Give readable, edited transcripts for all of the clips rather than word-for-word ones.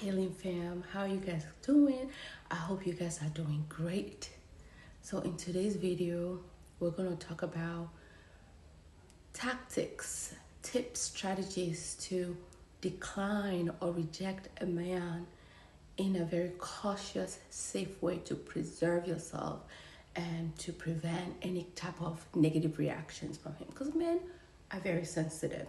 Healing fam, how you guys doing? I hope you guys are doing great. So in today's video, we're going to talk about tactics, tips, strategies to decline or reject a man in a very cautious, safe way to preserve yourself and to prevent any type of negative reactions from him, because men are very sensitive.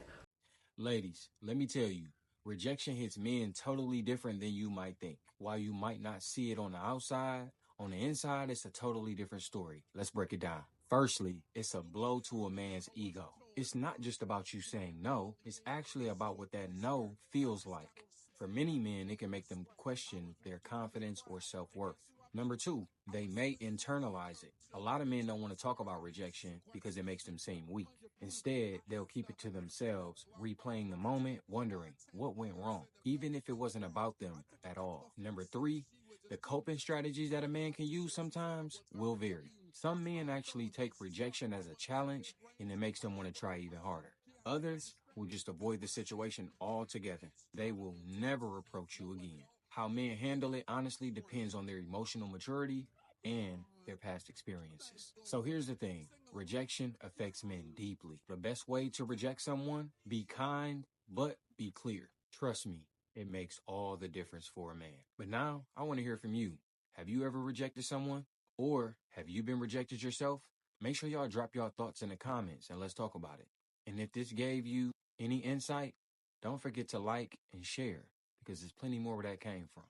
Ladies, let me tell you, rejection hits men totally different than you might think. While you might not see it on the outside, on the inside, it's a totally different story. Let's break it down. Firstly, it's a blow to a man's ego. It's not just about you saying no, it's actually about what that no feels like. For many men, it can make them question their confidence or self-worth. Number two, they may internalize it. A lot of men don't want to talk about rejection because it makes them seem weak. Instead, they'll keep it to themselves, replaying the moment, wondering what went wrong, even if it wasn't about them at all. Number three, the coping strategies that a man can use sometimes will vary. Some men actually take rejection as a challenge, and it makes them want to try even harder. Others will just avoid the situation altogether. They will never approach you again. How men handle it honestly depends on their emotional maturity and their past experiences. So here's the thing. Rejection affects men deeply. The best way to reject someone, be kind, but be clear. Trust me, it makes all the difference for a man. But now, I want to hear from you. Have you ever rejected someone? Or have you been rejected yourself? Make sure y'all drop your thoughts in the comments and let's talk about it. And if this gave you any insight, don't forget to like and share because there's plenty more where that came from.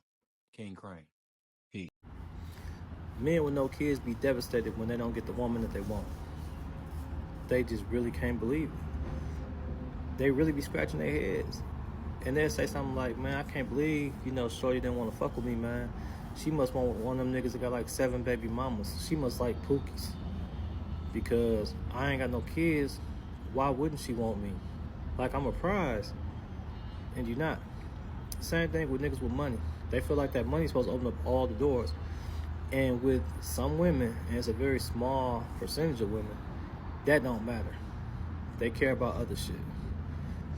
King Crane. Peace. Men with no kids be devastated when they don't get the woman that they want. They just really can't believe it. They really be scratching their heads. And they'll say something like, man, I can't believe, Shorty didn't want to fuck with me, man. She must want one of them niggas that got like 7 baby mamas. She must like Pookies. Because I ain't got no kids, why wouldn't she want me? Like I'm a prize. And you're not. Same thing with niggas with money. They feel like that money's supposed to open up all the doors. And with some women, and it's a very small percentage of women, that don't matter. They care about other shit.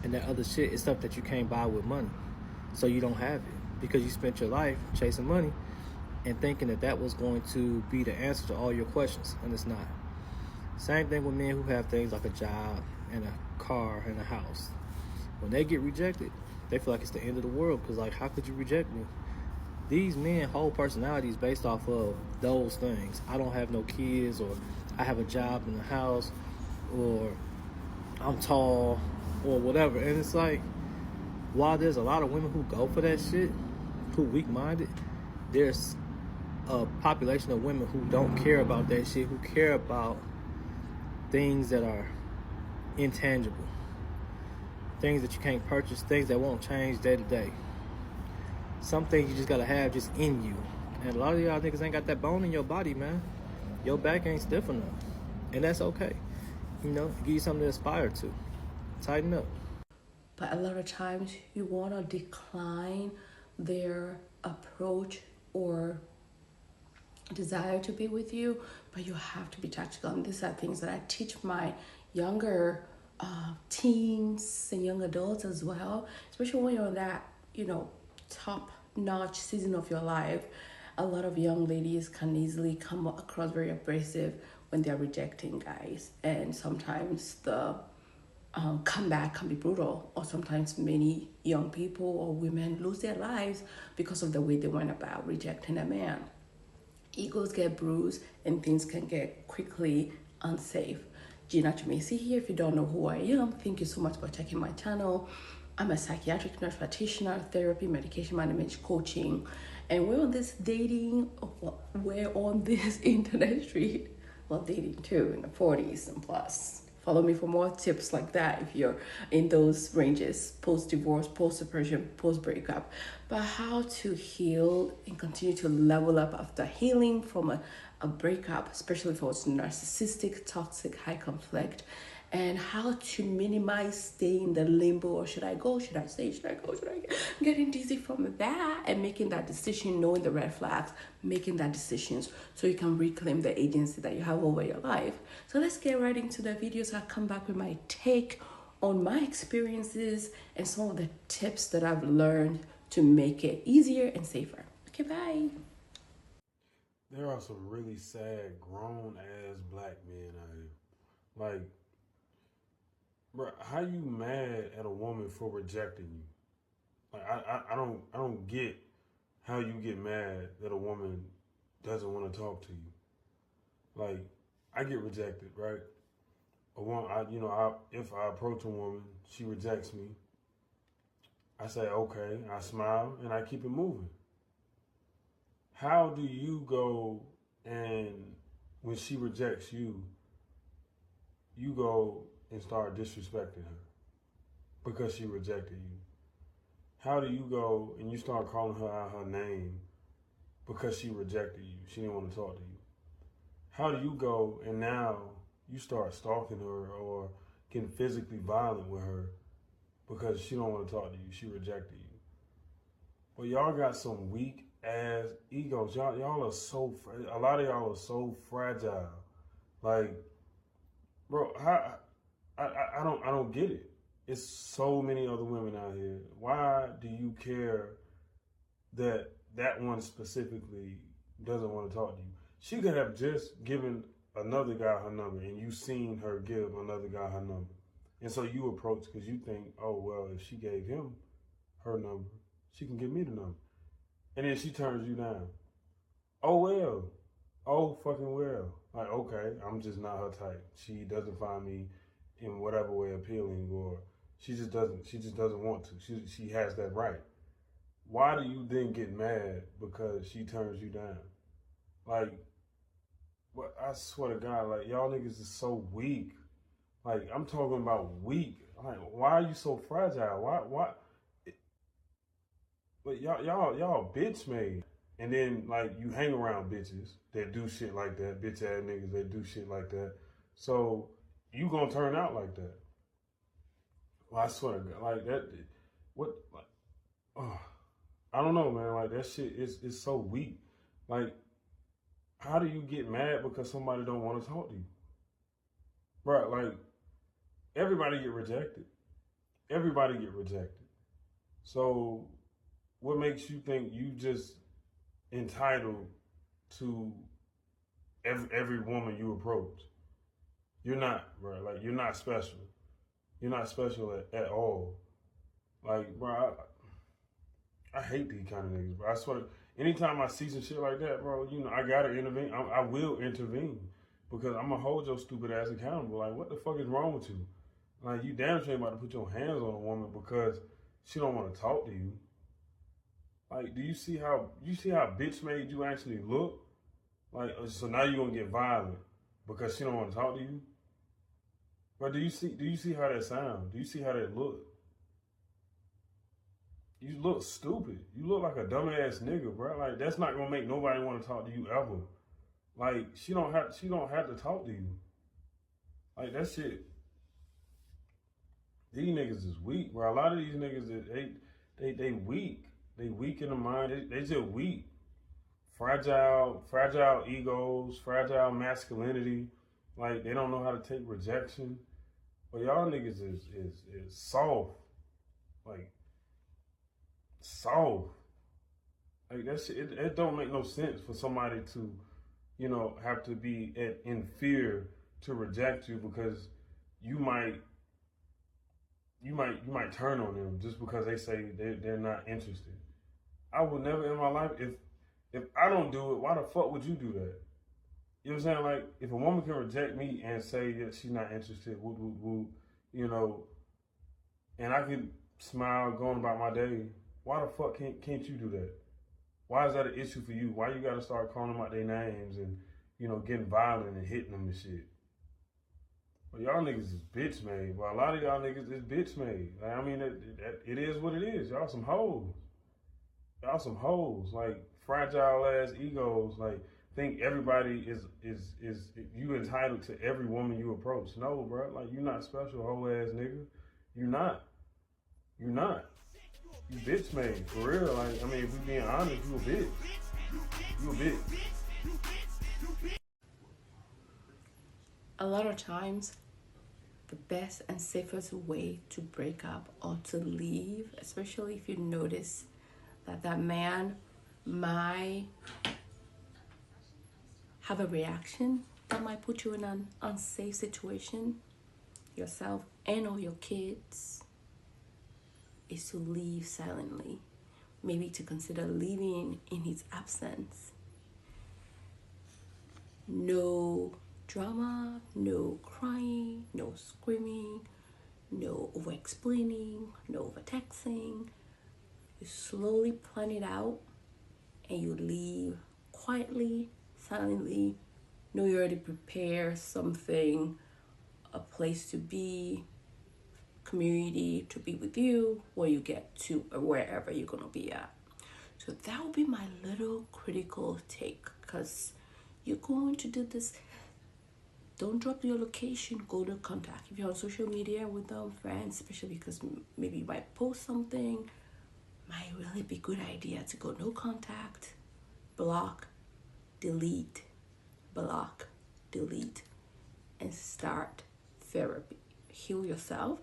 And that other shit is stuff that you can't buy with money. So you don't have it. Because you spent your life chasing money and thinking that that was going to be the answer to all your questions. And it's not. Same thing with men who have things like a job and a car and a house. When they get rejected, they feel like it's the end of the world. Because like, how could you reject me? These men whole personality is based off of those things. I don't have no kids, or I have a job in the house, or I'm tall, or whatever. And it's like, while there's a lot of women who go for that shit, who weak-minded, there's a population of women who don't care about that shit, who care about things that are intangible, things that you can't purchase, things that won't change day to day. Some things you just gotta have just in you. And a lot of y'all niggas ain't got that bone in your body, man. Your back ain't stiff enough. And that's okay. Give you something to aspire to. Tighten up. But a lot of times you want to decline their approach or desire to be with you, but you have to be tactical. And these are things that I teach my younger teens and young adults as well, especially when you're in that, top-notch season of your life. A lot of young ladies can easily come across very abrasive when they're rejecting guys, and sometimes the comeback can be brutal, or sometimes many young people or women lose their lives because of the way they went about rejecting a man. Egos get bruised and things can get quickly unsafe. Gina Chumesi here. If you don't know who I am, thank you so much for checking my channel. I'm a psychiatric nurse practitioner, therapy, medication management, coaching, and we're on this internet street, well, dating too, in the 40s and plus. Follow me for more tips like that if you're in those ranges, post-divorce, post-separation, post-breakup. But how to heal and continue to level up after healing from a breakup, especially if it's narcissistic, toxic, high conflict, and how to minimize staying in the limbo, or should I go, should I stay, should I go, should I getting dizzy from that, and making that decision, knowing the red flags, making that decisions so you can reclaim the agency that you have over your life. So let's get right into the video. So I'll come back with my take on my experiences and some of the tips that I've learned to make it easier and safer. Okay, bye. There are some really sad grown ass black men out here. Like, bro, how you mad at a woman for rejecting you? Like, I don't get how you get mad that a woman doesn't want to talk to you. Like, I get rejected, right? A woman, if I approach a woman, she rejects me. I say okay, I smile, and I keep it moving. How do you go and when she rejects you, you go and start disrespecting her because she rejected you? How do you go and you start calling her out her name because she rejected you? She didn't want to talk to you. How do you go and now you start stalking her or getting physically violent with her because she don't want to talk to you? She rejected you. Well, y'all got some weak ass egos. Y'all are so, a lot of y'all are so fragile. Like, bro, I don't get it. It's so many other women out here. Why do you care that that one specifically doesn't want to talk to you? She could have just given another guy her number and you seen her give another guy her number. And so you approach because you think, oh, well, if she gave him her number, she can give me the number. And then she turns you down. Oh, well. Oh, fucking well. Like, okay, I'm just not her type. She doesn't find me in whatever way appealing, or she just doesn't want to. She has that right. Why do you then get mad because she turns you down? Like, well, I swear to God, like, y'all niggas is so weak. Like, I'm talking about weak. Like, why are you so fragile? Why? But y'all bitch made. And then, like, you hang around bitches that do shit like that, bitch ass niggas that do shit like that. So you gonna turn out like that. Well, I swear to God, like that, what, like, oh, I don't know, man. Like, that shit is so weak. Like, how do you get mad because somebody don't want to talk to you? Bro, like, everybody get rejected. Everybody get rejected. So what makes you think you just entitled to every woman you approach? You're not, bro. Like, you're not special. You're not special at all. Like, bro, I hate these kind of niggas, bro. I swear, anytime I see some shit like that, bro, you know, I gotta intervene. I will intervene because I'm gonna hold your stupid ass accountable. Like, what the fuck is wrong with you? Like, you damn sure ain't about to put your hands on a woman because she don't want to talk to you. Like, do you see how bitch made you actually look? Like, so now you're gonna get violent because she don't want to talk to you? But do you see how that sounds? Do you see how that look? You look stupid. You look like a dumbass nigga, bro. Like, that's not gonna make nobody want to talk to you ever. Like, she don't have to talk to you. Like, that shit. These niggas is weak, bro. A lot of these niggas, they weak. They weak in the mind. They just weak. Fragile egos, fragile masculinity. Like, they don't know how to take rejection. But y'all niggas is soft. Like, soft. Like, that shit, it don't make no sense for somebody to, you know, have to be in fear to reject you because you might turn on them just because they say they're not interested. I would never in my life, if I don't do it, why the fuck would you do that? You know what I'm saying? Like, if a woman can reject me and say that she's not interested, you know, and I can smile going about my day, why the fuck can't you do that? Why is that an issue for you? Why you gotta start calling them out their names and, you know, getting violent and hitting them and shit? Well, y'all niggas is bitch made. Well, a lot of y'all niggas is bitch made. Like, I mean, it is what it is. Y'all some hoes. Y'all some hoes. Like, fragile ass egos. Like, think everybody is you entitled to every woman you approach. No, bro. Like, you not special, hoe ass nigga. You not. You not. You bitch made, for real. Like, I mean, if we being honest, you a bitch. You a bitch. A lot of times, the best and safest way to break up or to leave, especially if you notice that man might have a reaction that might put you in an unsafe situation, yourself and or your kids, is to leave silently. Maybe to consider leaving in his absence. No drama, no crying, no screaming, no over explaining, no over texting. You slowly plan it out and you leave quietly, silently. Know you already prepare something, a place to be, community to be with you when you get to wherever you're gonna be at. So that would be my little critical take, because you're going to do this. Don't drop your location, go to contact. If you're on social media with them, friends, especially because maybe you might post something, might really be a good idea to go no contact, block, delete, block, delete, and start therapy. Heal yourself.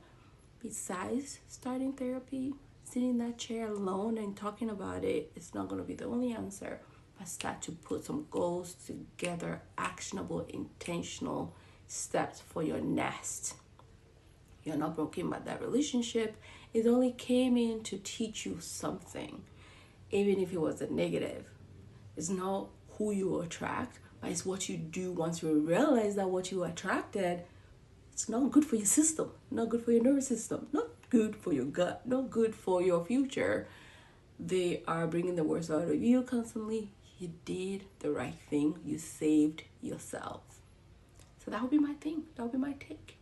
Besides starting therapy, sitting in that chair alone and talking about it, it's not going to be the only answer. But start to put some goals together, actionable, intentional steps for your nest. You're not broken by that relationship. It only came in to teach you something, even if it was a negative. It's not who you attract, but it's what you do once you realize that what you attracted, it's not good for your system, not good for your nervous system, not good for your gut, not good for your future. They are bringing the worst out of you constantly. You did the right thing. You saved yourself. So that would be my thing. That would be my take.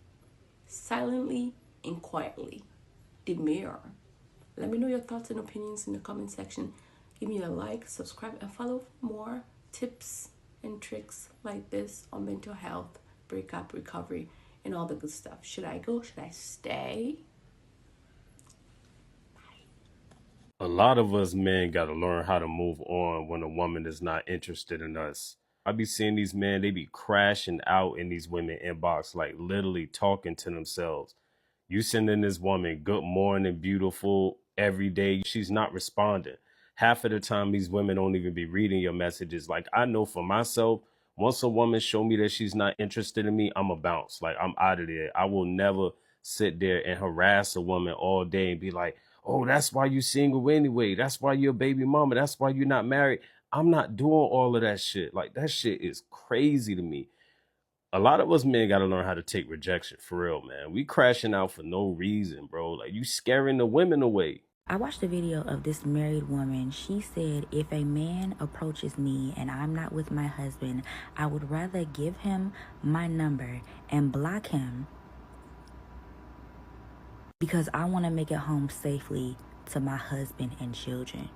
Silently and quietly. Demure. Let me know your thoughts and opinions in the comment section. Give me a like, subscribe, and follow for more tips and tricks like this on mental health, breakup, recovery, and all the good stuff. Should I go? Should I stay? A lot of us men got to learn how to move on when a woman is not interested in us. I be seeing these men, they be crashing out in these women inbox, like literally talking to themselves. You sending this woman good morning, beautiful every day. She's not responding. Half of the time, these women don't even be reading your messages. Like, I know for myself, once a woman show me that she's not interested in me, I'm a bounce. Like, I'm out of there. I will never sit there and harass a woman all day and be like, oh, that's why you single anyway. That's why you're a baby mama. That's why you're not married. I'm not doing all of that shit. Like, that shit is crazy to me. A lot of us men got to learn how to take rejection for real, man. We crashing out for no reason, bro. Like, you scaring the women away. I watched a video of this married woman. She said, if a man approaches me and I'm not with my husband, I would rather give him my number and block him because I want to make it home safely to my husband and children.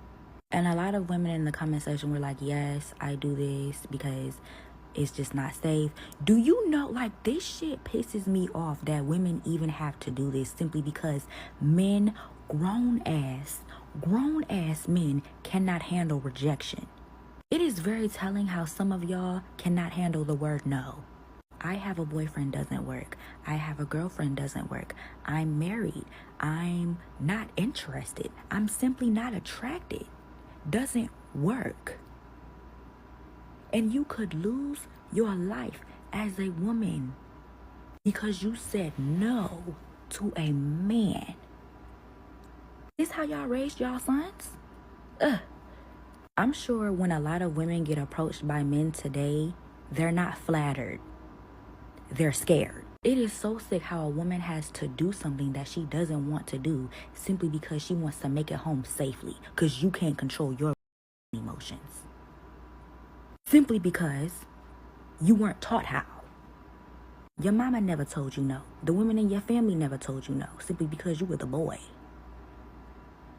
And a lot of women in the comment section were like, yes, I do this because it's just not safe. Do you know, like, this shit pisses me off that women even have to do this simply because men, grown ass men cannot handle rejection. It is very telling how some of y'all cannot handle the word no. I have a boyfriend doesn't work. I have a girlfriend doesn't work. I'm married. I'm not interested. I'm simply not attracted. Doesn't work. And you could lose your life as a woman because you said no to a man. This how y'all raised y'all sons? I'm sure when a lot of women get approached by men today, they're not flattered. They're scared. It is so sick how a woman has to do something that she doesn't want to do simply because she wants to make it home safely, because you can't control your emotions. Simply because you weren't taught how. Your mama never told you no. The women in your family never told you no, simply because you were the boy.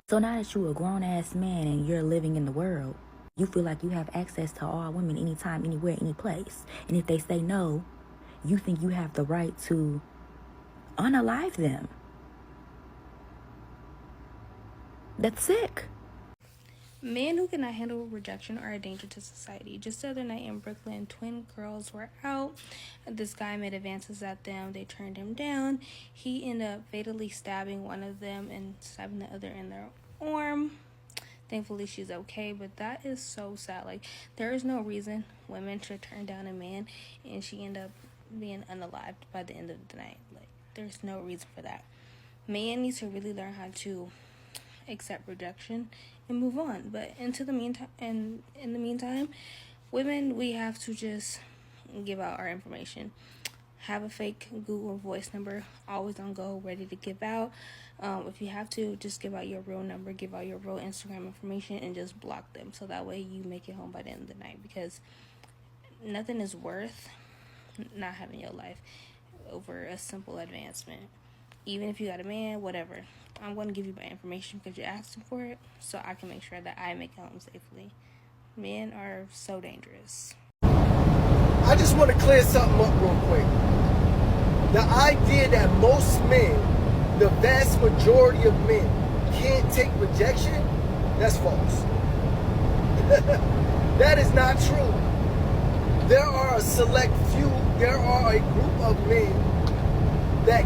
So now that you're a grown-ass man and you're living in the world, you feel like you have access to all women anytime, anywhere, any place. And if they say no, you think you have the right to unalive them. That's sick. Men who cannot handle rejection are a danger to society. Just the other night in Brooklyn, twin girls were out. This guy made advances at them. They turned him down. He ended up fatally stabbing one of them and stabbing the other in their arm. Thankfully, she's okay, but that is so sad. Like, there is no reason women should turn down a man and she end up being unalived by the end of the night. Like, there's no reason for that. Man needs to really learn how to accept rejection and move on. But in the meantime, women, we have to just give out our information. Have a fake Google voice number always on go, ready to give out. If you have to, just give out your real number, give out your real Instagram information, and just block them. So that way you make it home by the end of the night, because nothing is worth not having your life over a simple advancement. Even if you got a man, whatever. I'm going to give you my information because you're asking for it, so I can make sure that I make it home safely. Men are so dangerous. I just want to clear something up real quick. The idea that most men, the vast majority of men, can't take rejection, that's false. That is not true. There are a select few, there are a group of men that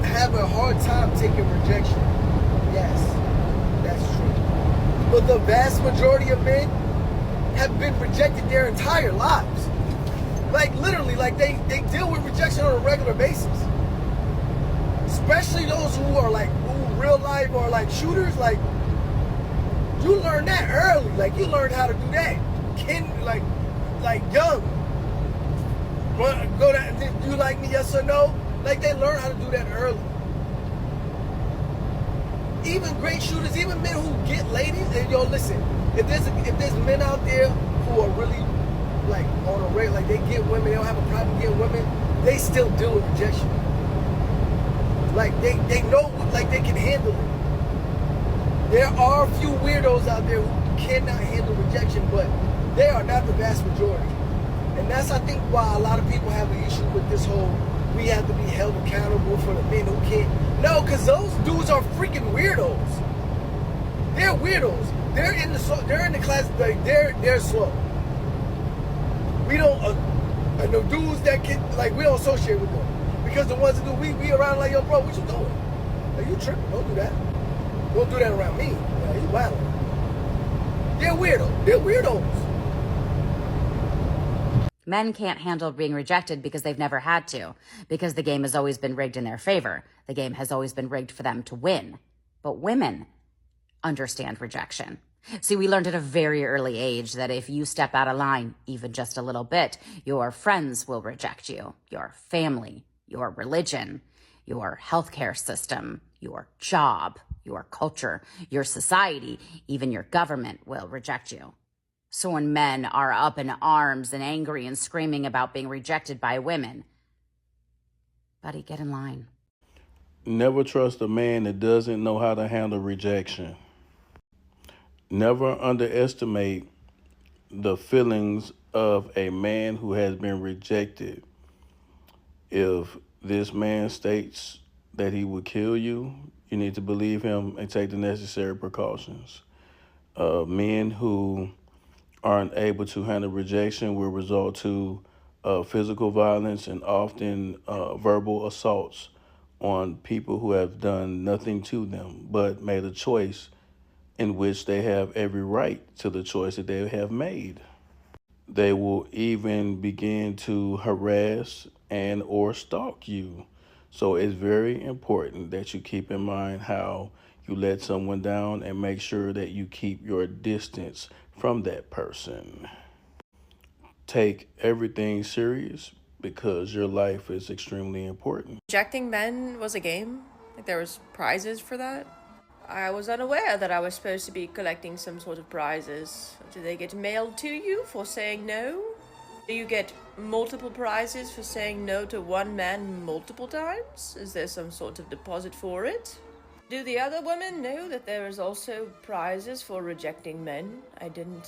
have a hard time taking rejection. Yes, that's true. But the vast majority of men have been rejected their entire lives. Like literally, like they deal with rejection on a regular basis. Especially those who are like real life or like shooters, like you learn that early. Like you learn how to do that. Like young. Go down, do you like me, yes or no? Like they learn how to do that early. Even great shooters, even men who get ladies, and yo, listen, if there's men out there who are really like on a rate, like they get women, they don't have a problem getting women, they still deal with rejection. Like they know, like they can handle it. There are a few weirdos out there who cannot handle rejection, but they are not the vast majority. And that's, I think, why a lot of people have an issue with this whole, we have to be held accountable for the men who can't. No, because those dudes are freaking weirdos. They're weirdos. They're in the class, like they're slow. We don't, the dudes that get, like, we don't associate with them. Because the ones that do, we around like, yo, bro, what you doing? Like, you tripping, don't do that. Don't do that around me. Like, you wild. They're weirdos. They're weirdos. Men can't handle being rejected because they've never had to, because the game has always been rigged in their favor. The game has always been rigged for them to win. But women understand rejection. See, we learned at a very early age that if you step out of line, even just a little bit, your friends will reject you, your family, your religion, your healthcare system, your job, your culture, your society, even your government will reject you. So when men are up in arms and angry and screaming about being rejected by women, buddy, get in line. Never trust a man that doesn't know how to handle rejection. Never underestimate the feelings of a man who has been rejected. If this man states that he would kill you, you need to believe him and take the necessary precautions. Men who aren't able to handle rejection will resort to physical violence and often verbal assaults on people who have done nothing to them but made a choice in which they have every right to the choice that they have made. They will even begin to harass and or stalk you. So it's very important that you keep in mind how you let someone down and make sure that you keep your distance from that person. Take everything serious because your life is extremely important. Rejecting men was a game? Like there was prizes for that? I was unaware that I was supposed to be collecting some sort of prizes. Do they get mailed to you for saying no? Do you get multiple prizes for saying no to one man multiple times? Is there some sort of deposit for it? Do the other women know that there is also prizes for rejecting men? I didn't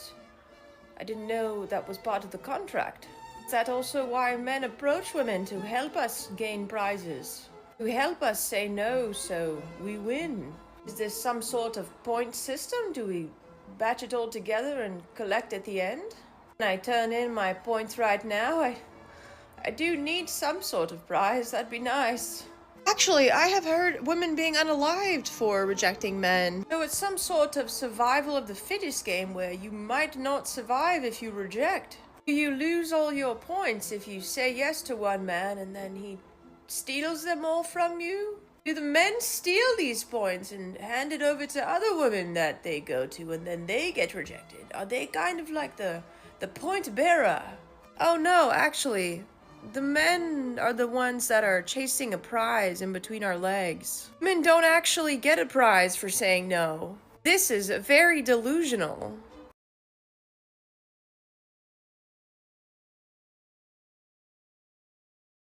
know that was part of the contract. Is that also why men approach women to help us gain prizes? To help us say no so we win? Is there some sort of point system? Do we batch it all together and collect at the end? When I turn in my points right now, I do need some sort of prize. That'd be nice. Actually, I have heard women being unalived for rejecting men. So it's some sort of survival of the fittest game where you might not survive if you reject. You lose all your points if you say yes to one man and then he steals them all from you. Do the men steal these points and hand it over to other women that they go to and then they get rejected? Are they kind of like the point bearer? Oh no, actually, the men are the ones that are chasing a prize in between our legs. Men don't actually get a prize for saying no. This is very delusional.